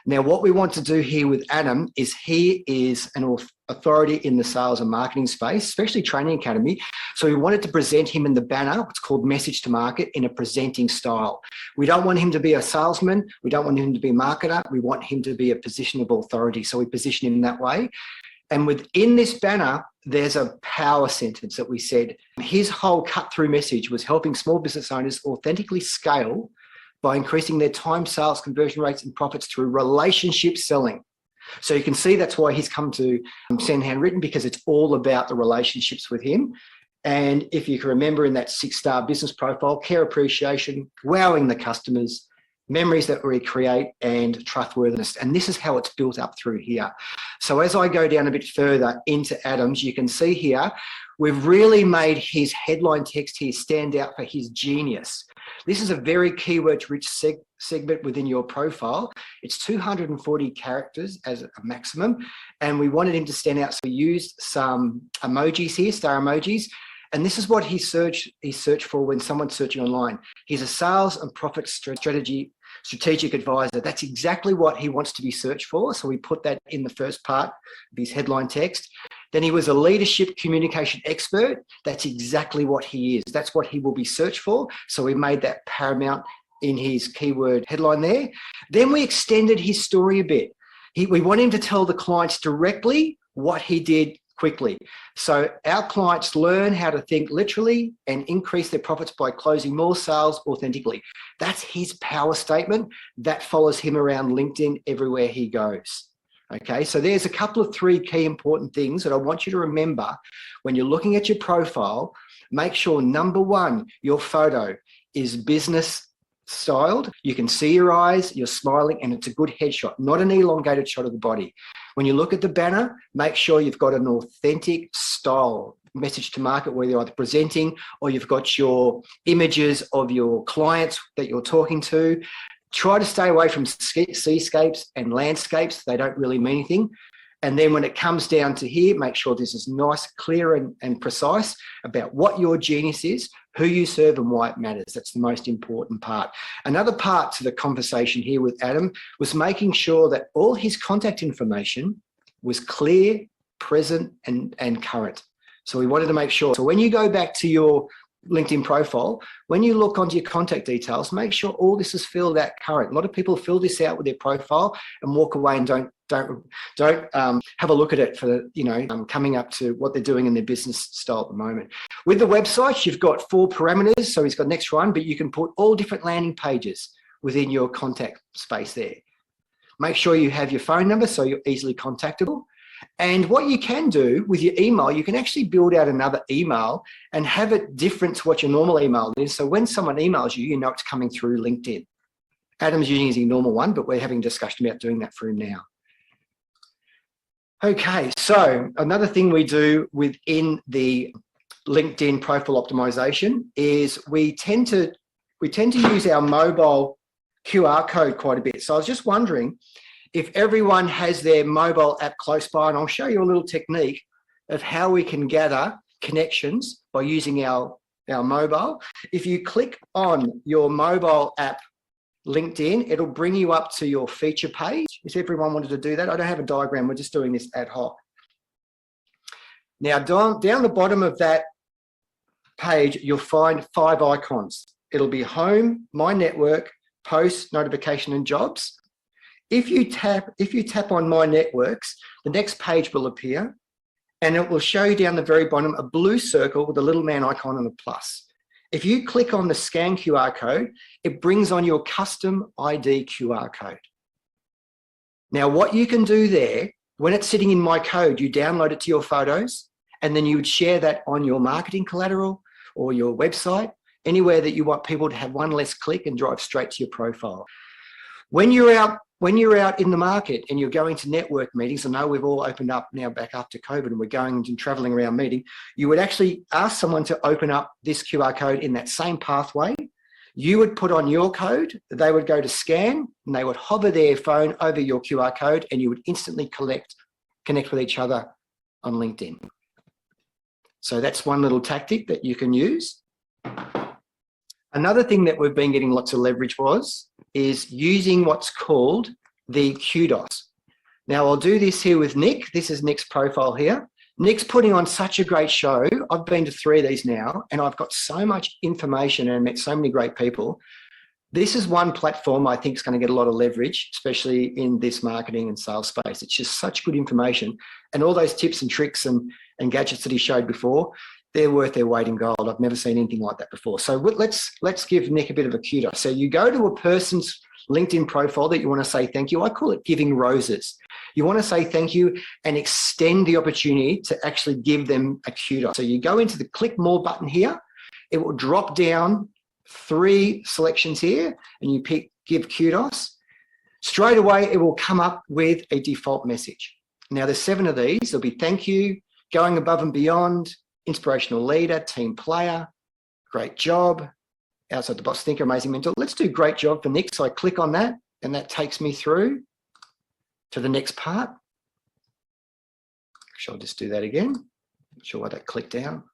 Now, what we want to do here with Adam is he is an authority in the sales and marketing space, especially training academy. So we wanted to present him in the banner, what's called message to market, in a presenting style. We don't want him to be a salesman. We don't want him to be a marketer. We want him to be a positionable authority. So we position him that way. And within this banner, there's a power sentence that we said. His whole cut through message was helping small business owners authentically scale by increasing their time, sales, conversion rates, and profits through relationship selling. So you can see that's why he's come to Send Handwritten, because it's all about the relationships with him. And if you can remember in that 6-star business profile, care, appreciation, wowing the customers, memories that we create, and trustworthiness. And this is how it's built up through here. So as I go down a bit further into Adam's, you can see here, we've really made his headline text here stand out for his genius. This is a very keyword-rich segment within your profile. It's 240 characters as a maximum, and we wanted him to stand out. So we used some emojis here, star emojis, and this is what he searched for when someone's searching online. He's a sales and profit strategic advisor. That's exactly what he wants to be searched for. So we put that in the first part of his headline text. Then he was a leadership communication expert. That's exactly what he is. That's what he will be searched for. So we made that paramount in his keyword headline there. Then we extended his story a bit. We want him to tell the clients directly what he did quickly. So our clients learn how to think literally and increase their profits by closing more sales authentically. That's his power statement. That follows him around LinkedIn everywhere he goes. Okay, so there's a couple of 3 key important things that I want you to remember when you're looking at your profile. Make sure, number 1, your photo is business styled. You can see your eyes, you're smiling, and it's a good headshot, not an elongated shot of the body. When you look at the banner, make sure you've got an authentic style message to market, where you're either presenting or you've got your images of your clients that you're talking to. Try to stay away from seascapes and landscapes. They don't really mean anything. And then when it comes down to here, make sure this is nice, clear and precise about what your genius is, who you serve, and why it matters. That's the most important part. Another part to the conversation here with Adam was making sure that all his contact information was clear, present, and current. So we wanted to make sure. So when you go back to your LinkedIn profile, when you look onto your contact details, make sure all this is filled out current. A lot of people fill this out with their profile and walk away and don't have a look at it for coming up to what they're doing in their business style at the moment. With the website, you've got 4 parameters. So he's got next one, but you can put all different landing pages within your contact space there. Make sure you have your phone number so you're easily contactable. And what you can do with your email, you can actually build out another email and have it different to what your normal email is. So when someone emails you, you know it's coming through LinkedIn. Adam's using his normal one, but we're having a discussion about doing that for him now. Okay, so another thing we do within the LinkedIn profile optimization is we tend to use our mobile QR code quite a bit. So I was just wondering if everyone has their mobile app close by, and I'll show you a little technique of how we can gather connections by using our mobile. If you click on your mobile app LinkedIn, it'll bring you up to your feature page. If everyone wanted to do that, I don't have a diagram, we're just doing this ad hoc. Now down the bottom of that page, you'll find 5 icons. It'll be home, my network, posts, notification, and jobs. If you tap on my networks, the next page will appear, and it will show you down the very bottom a blue circle with a little man icon and a plus. If you click on the scan QR code, it brings on your custom ID QR code. Now, what you can do there, when it's sitting in my code, you download it to your photos, and then you would share that on your marketing collateral or your website, anywhere that you want people to have one less click and drive straight to your profile. When you're out in the market and you're going to network meetings, I know we've all opened up now back after COVID and we're going and traveling around meeting, you would actually ask someone to open up this QR code in that same pathway. You would put on your code, they would go to scan, and they would hover their phone over your QR code, and you would instantly connect with each other on LinkedIn. So that's one little tactic that you can use. Another thing that we've been getting lots of leverage is using what's called the kudos. Now I'll do this here with Nick. This is Nick's profile here. Nick's putting on such a great show. I've been to 3 of these now, and I've got so much information and met so many great people. This is one platform I think is going to get a lot of leverage, especially in this marketing and sales space. It's just such good information, and all those tips and tricks and gadgets that he showed before, they're worth their weight in gold. I've never seen anything like that before. So let's give Nick a bit of a kudos. So you go to a person's LinkedIn profile that you want to say thank you. I call it giving roses. You want to say thank you and extend the opportunity to actually give them a kudos. So you go into the click more button here. It will drop down 3 selections here and you give kudos, straight away it will come up with a default message. Now there's 7 of these. There'll be thank you, going above and beyond, inspirational leader, team player, great job, outside the box thinker, amazing mentor. Let's do great job for Nick. So I click on that and that takes me through to the next part. Actually, I'll just do that again. Not sure why that clicked down.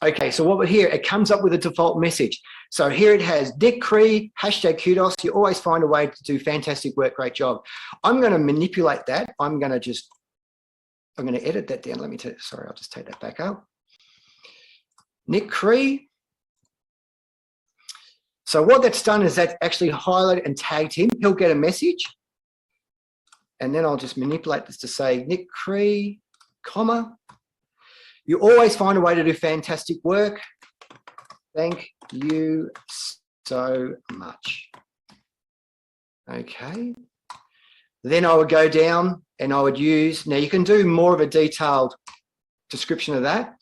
Okay, so what we're here, it comes up with a default message. So here it has Nick Cree, hashtag kudos. You always find a way to do fantastic work, great job. I'm going to manipulate that. I'm going to edit that down. Let me tell you, sorry, I'll just take that back up. Nick Cree. So what that's done is that's actually highlighted and tagged him. He'll get a message. And then I'll just manipulate this to say Nick Cree, comma. You always find a way to do fantastic work. Thank you so much. Okay. Then I would go down and I would use, now you can do more of a detailed description of that.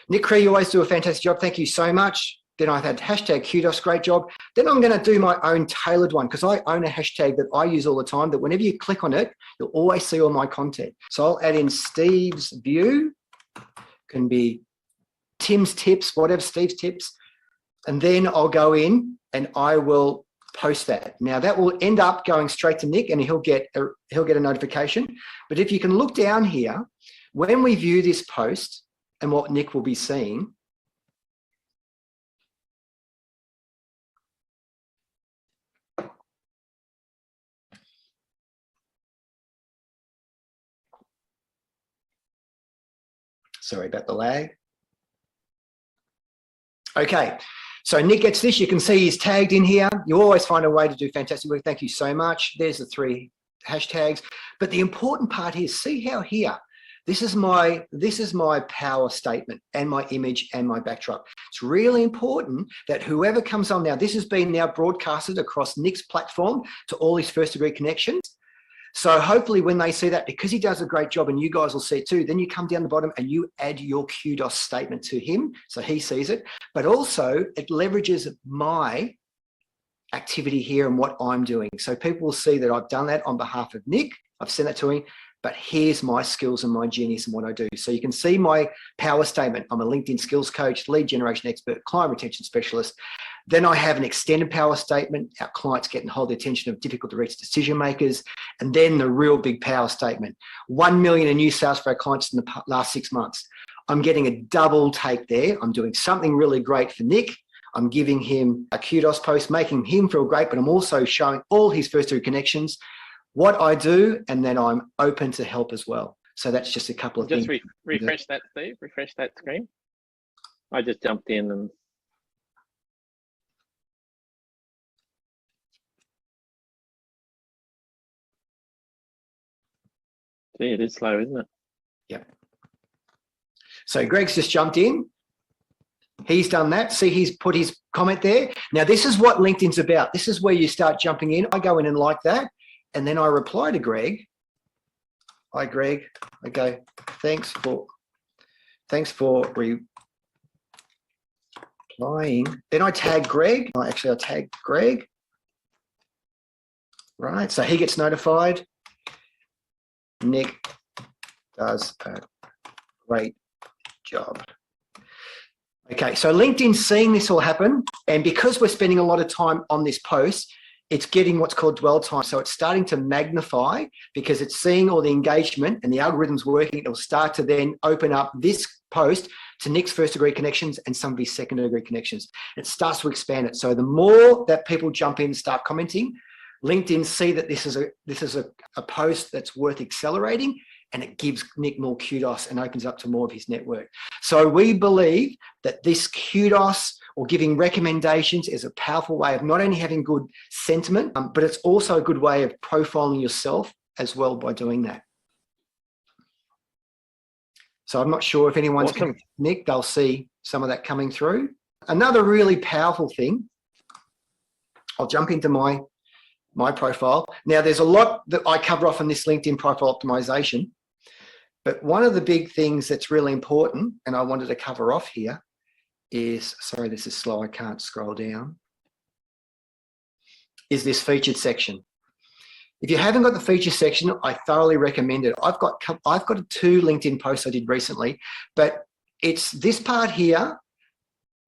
Nick Cree, you always do a fantastic job. Thank you so much. Then I've had hashtag kudos, great job. Then I'm going to do my own tailored one because I own a hashtag that I use all the time that whenever you click on it, you'll always see all my content. So I'll add in Steve's view. Can be Tim's tips, whatever, Steve's tips. And then I'll go in and I will post that. Now that will end up going straight to Nick and he'll get a notification. But if you can look down here, when we view this post and what Nick will be seeing, sorry about the lag. Okay, so Nick gets this. You can see he's tagged in here. You always find a way to do fantastic work. Thank you so much. There's the 3 hashtags. But the important part here, see how here, this is my power statement and my image and my backdrop. It's really important that whoever comes on now, this has been now broadcasted across Nick's platform to all his first degree connections. So hopefully when they see that, because he does a great job and you guys will see it too, then you come down the bottom and you add your kudos statement to him so he sees it. But also it leverages my activity here and what I'm doing. So people will see that I've done that on behalf of Nick. I've sent that to him, but here's my skills and my genius and what I do. So you can see my power statement. I'm a LinkedIn skills coach, lead generation expert, client retention specialist. Then I have an extended power statement. Our clients get and hold the attention of difficult to reach decision makers. And then the real big power statement, 1 million in new sales for our clients in the last 6 months. I'm getting a double take there. I'm doing something really great for Nick. I'm giving him a kudos post, making him feel great, but I'm also showing all his first 2 connections, what I do, and then I'm open to help as well. So that's just a couple of things. Just refresh that, Steve. Refresh that screen. I just jumped in and see, it is slow, isn't it? Yep. So Greg's just jumped in. He's done that. See, he's put his comment there. Now, this is what LinkedIn's about. This is where you start jumping in. I go in and like that. And then I reply to Greg. Hi, Greg. I go, thanks for replying. Then I tag Greg. Actually, I tag Greg. Right. So he gets notified. Nick does a great job. Okay, so LinkedIn's seeing this all happen, and because we're spending a lot of time on this post, it's getting what's called dwell time. So it's starting to magnify because it's seeing all the engagement and the algorithm's working. It'll start to then open up this post to Nick's first degree connections and some of his second degree connections. It starts to expand it. So the more that people jump in and start commenting, LinkedIn see that this is a post that's worth accelerating, and it gives Nick more kudos and opens up to more of his network. So we believe that this kudos or giving recommendations is a powerful way of not only having good sentiment, but it's also a good way of profiling yourself as well by doing that. So I'm not sure if anyone's connected to Nick, they'll see some of that coming through. Another really powerful thing, I'll jump into my my profile. Now, there's a lot that I cover off on this LinkedIn profile optimization, but one of the big things that's really important, and I wanted to cover off here, is, sorry, this is slow, I can't scroll down, is this featured section. If you haven't got the feature section, I thoroughly recommend it. I've got 2 LinkedIn posts I did recently, but it's this part here,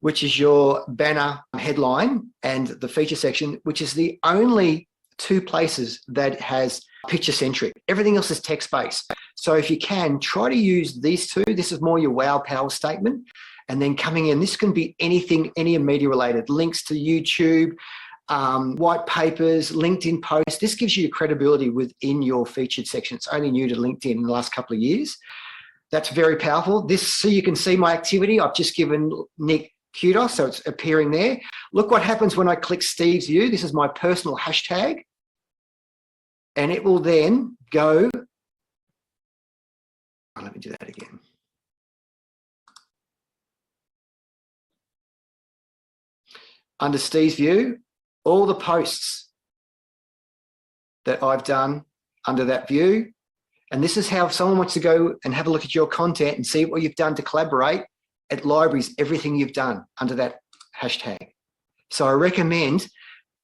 which is your banner headline, and the feature section, which is the only 2 places that has picture centric. Everything else is text based. So if you can, try to use these 2. This is more your wow power statement. And then coming in, this can be anything, any media related, links to YouTube, white papers, LinkedIn posts. This gives you credibility within your featured section. It's only new to LinkedIn in the last couple of years. That's very powerful. This, so you can see my activity. I've just given Nick kudos, so it's appearing there. Look what happens when I click Steve's view. This is my personal hashtag. And it will then go, oh, let me do that again. Under Steve's view, all the posts that I've done under that view. And this is how, if someone wants to go and have a look at your content and see what you've done to collaborate, at libraries, everything you've done under that hashtag. So I recommend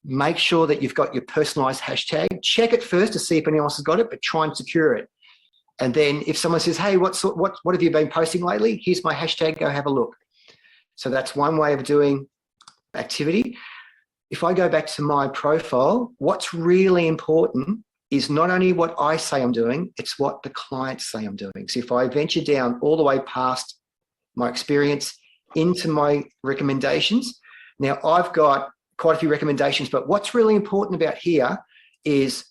make sure that you've got your personalized hashtag. Check it first to see if anyone else has got it, but try and secure it. And then if someone says, hey, what have you been posting lately? Here's my hashtag, go have a look. So that's one way of doing activity. If I go back to my profile, what's really important is not only what I say I'm doing, it's what the clients say I'm doing. So if I venture down all the way past my experience into my recommendations, now I've got quite a few recommendations, but what's really important about here is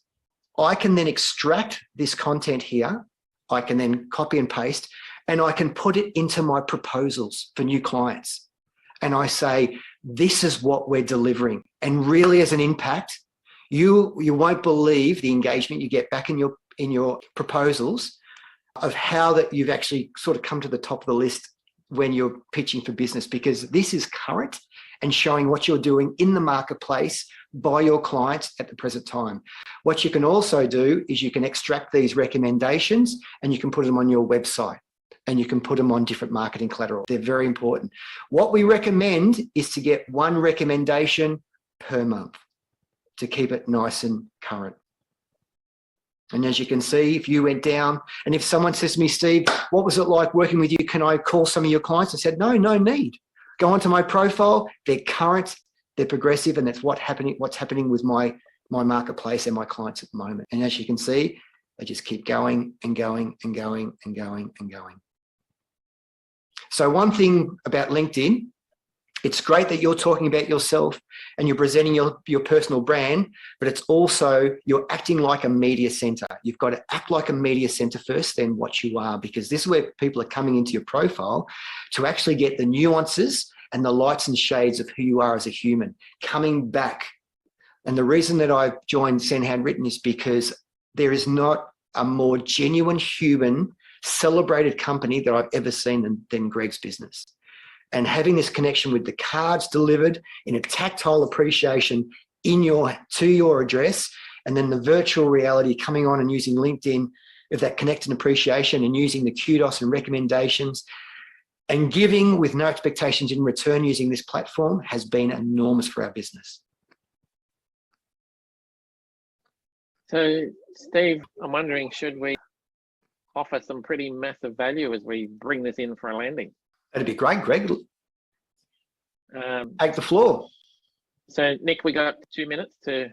I can then extract this content here. I can then copy and paste, and I can put it into my proposals for new clients. And I say, this is what we're delivering. And really as an impact, you won't believe the engagement you get back in your proposals of how that you've actually sort of come to the top of the list when you're pitching for business, because this is current and showing what you're doing in the marketplace by your clients at the present time. What you can also do is you can extract these recommendations and you can put them on your website, and you can put them on different marketing collateral. They're very important. What we recommend is to get 1 recommendation per month to keep it nice and current. And as you can see, if you went down, and if someone says to me, Steve, what was it like working with you? Can I call some of your clients? I said, no need. Go onto my profile. They're current, they're progressive, and that's what's happening with my marketplace and my clients at the moment. And as you can see, they just keep going and going and going and going and going. So one thing about LinkedIn, it's great that you're talking about yourself and you're presenting your personal brand, but it's also you're acting like a media center. You've got to act like a media center first, then what you are, because this is where people are coming into your profile to actually get the nuances and the lights and shades of who you are as a human coming back. And the reason that I've joined Send Handwritten is because there is not a more genuine human celebrated company that I've ever seen than Greg's business. And having this connection with the cards delivered in a tactile appreciation to your address, and then the virtual reality coming on and using LinkedIn of that connect and appreciation, and using the kudos and recommendations and giving with no expectations in return using this platform has been enormous for our business. So, Steve, I'm wondering, should we offer some pretty massive value as we bring this in for a landing? That'd be great, Greg. Take the floor. So, Nick, we got 2 minutes to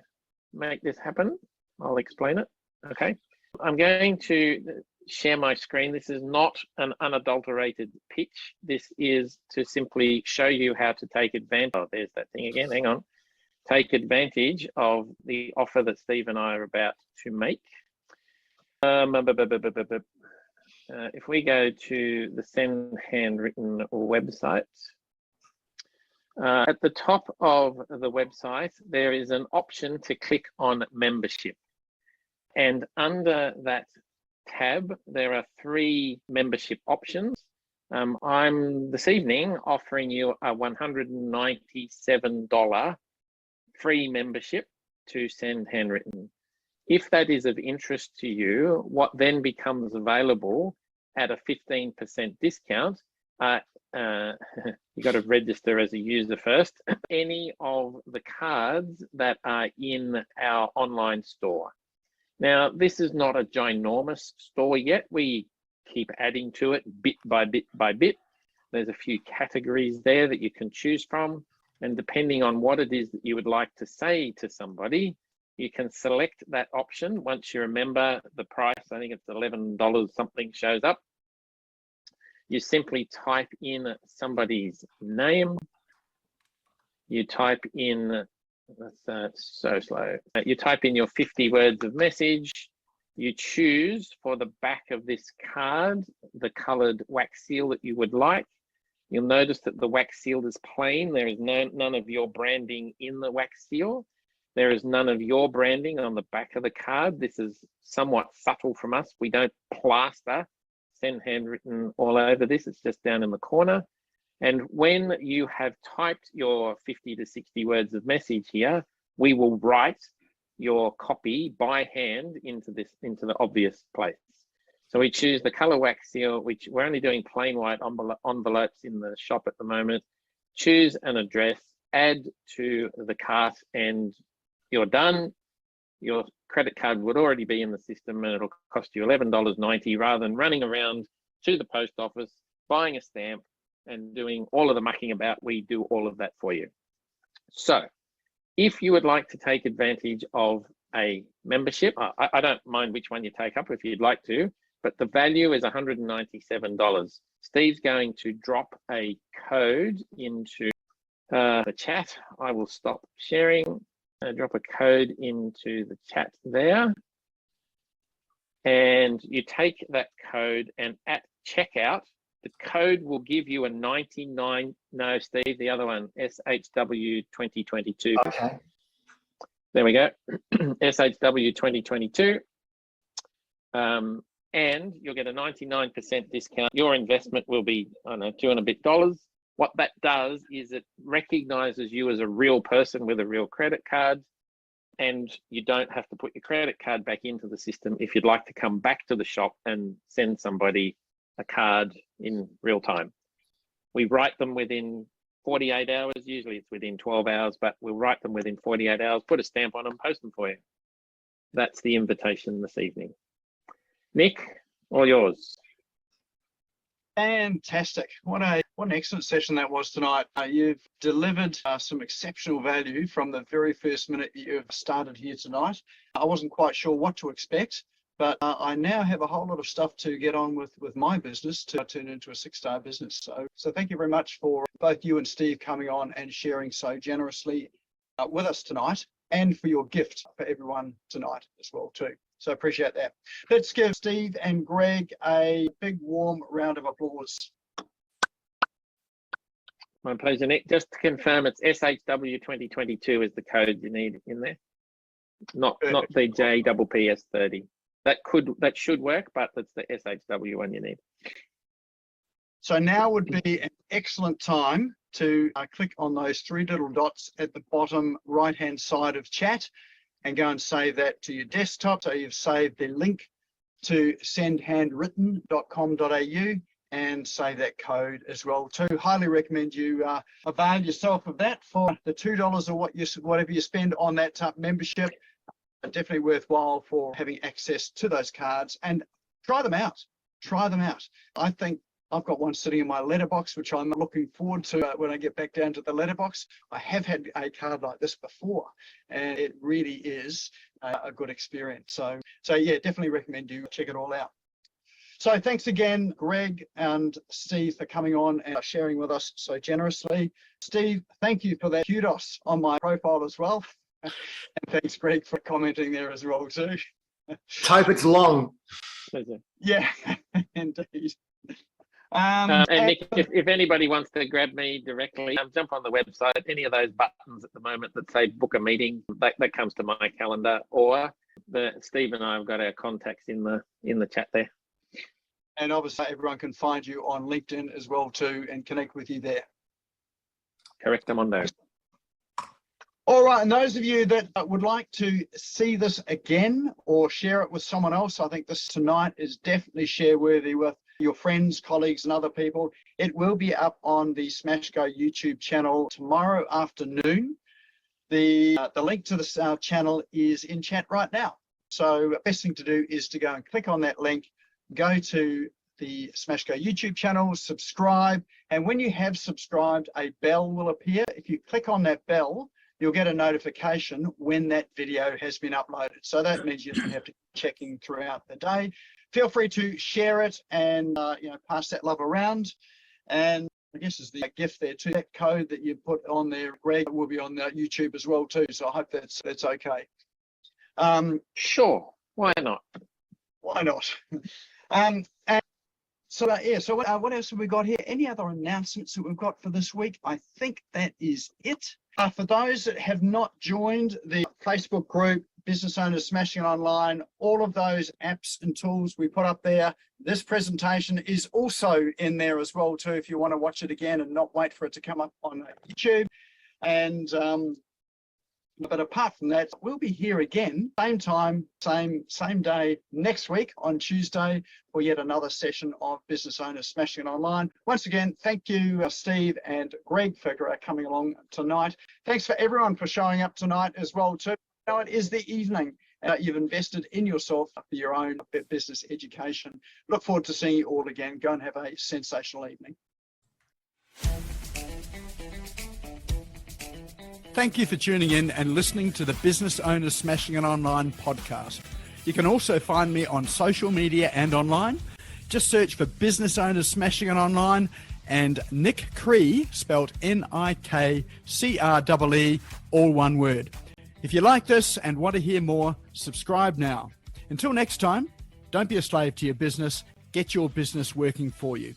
make this happen. I'll explain it. Okay. I'm going to share my screen. This is not an unadulterated pitch. This is to simply show you how to take advantage. Oh, there's that thing again. Hang on. Take advantage of the offer that Steve and I are about to make. If we go to the Send Handwritten website, at the top of the website, there is an option to click on membership. And under that tab, there are 3 membership options. I'm this evening offering you a $197 free membership to send handwritten. If that is of interest to you, what then becomes available at a 15% discount, you got to register as a user first, any of the cards that are in our online store. Now, this is not a ginormous store yet. We keep adding to it bit by bit by bit. There's a few categories there that you can choose from. And depending on what it is that you would like to say to somebody, you can select that option. Once you remember the price, I think it's $11 something shows up. You simply type in somebody's name. You type in, that's so slow. You type in your 50 words of message. You choose for the back of this card, the colored wax seal that you would like. You'll notice that the wax seal is plain. There is none of your branding in the wax seal. There is none of your branding on the back of the card. This is somewhat subtle from us. We don't plaster send handwritten all over this. It's just down in the corner. And when you have typed your 50 to 60 words of message here, we will write your copy by hand into the obvious place. So we choose the color wax seal, which we're only doing plain white envelopes in the shop at the moment. Choose an address, add to the cart, and you're done. Your credit card would already be in the system, and it'll cost you $11.90 rather than running around to the post office, buying a stamp and doing all of the mucking about. We do all of that for you. So if you would like to take advantage of a membership, I don't mind which one you take up if you'd like to, but the value is $197. Steve's going to drop a code into the chat. I will stop sharing. Drop a code into the chat there. And you take that code, and at checkout, the code will give you a 99, no, Steve, the other one, SHW 2022. Okay. There we go, SHW 2022. And you'll get a 99% discount. Your investment will be, I don't know, $2 and a bit. What that does is it recognizes you as a real person with a real credit card, and you don't have to put your credit card back into the system if you'd like to come back to the shop and send somebody a card in real time. We write them within 48 hours. Usually it's within 12 hours, but we'll write them within 48 hours, put a stamp on them, post them for you. That's the invitation this evening. Nick, all yours. Fantastic. What an excellent session that was tonight. You've delivered some exceptional value from the very first minute you've started here tonight. I wasn't quite sure what to expect, but I now have a whole lot of stuff to get on with my business to turn into a 6-star business. So thank you very much for both you and Steve coming on and sharing so generously with us tonight, and for your gift for everyone tonight as well too. So appreciate that. Let's give Steve and Greg a big warm round of applause. My pleasure, Nick. Just to confirm, it's SHW 2022 is the code you need in there, not the JPPS 30. That should work, but that's the SHW one you need. So now would be an excellent time to click on those 3 little dots at the bottom right-hand side of chat and go and save that to your desktop. So you've saved the link to sendhandwritten.com.au and save that code as well too. Highly recommend you avail yourself of that for the $2 or whatever you spend on that membership. Definitely worthwhile for having access to those cards, and try them out. Try them out. I think I've got one sitting in my letterbox, which I'm looking forward to when I get back down to the letterbox. I have had a card like this before, and it really is a good experience. So yeah, definitely recommend you check it all out. So thanks again, Greg and Steve, for coming on and sharing with us so generously. Steve, thank you for that kudos on my profile as well. And thanks, Greg, for commenting there as well too. Hope it's long. Yeah, indeed. And Nick, if anybody wants to grab me directly, jump on the website. Any of those buttons at the moment that say book a meeting, that comes to my calendar, or Steve and I have got our contacts in the chat there. And obviously everyone can find you on LinkedIn as well too and connect with you there. Correct, I'm on those. All right, and those of you that would like to see this again or share it with someone else, I think this tonight is definitely share worthy with your friends, colleagues, and other people. It will be up on the Smash Go YouTube channel tomorrow afternoon. The link to the channel is in chat right now. So the best thing to do is to go and click on that link, go to the Smash Go YouTube channel, subscribe, and when you have subscribed, a bell will appear. If you click on that bell, you'll get a notification when that video has been uploaded. So that means you don't have to keep checking throughout the day. Feel free to share it and pass that love around. And I guess is the gift there too. That code that you put on there, Greg, will be on YouTube as well too. So I hope that's okay. Sure, why not? Why not? And so what else have we got here? Any other announcements that we've got for this week? I think that is it. For those that have not joined the Facebook group, Business Owners Smashing It Online, all of those apps and tools we put up there, this presentation is also in there as well too, if you want to watch it again and not wait for it to come up on YouTube. And but apart from that, we'll be here again, same time, same day next week on Tuesday for yet another session of Business Owners Smashing It Online. Once again, thank you, Steve and Greg, for coming along tonight. Thanks for everyone for showing up tonight as well too. Now it is the evening. You've invested in yourself for your own business education. Look forward to seeing you all again. Go and have a sensational evening. Thank you for tuning in and listening to the Business Owners Smashing It Online podcast. You can also find me on social media and online. Just search for Business Owners Smashing It Online and Nick Cree, spelled Nikree, all one word. If you like this and want to hear more, subscribe now. Until next time, don't be a slave to your business. Get your business working for you.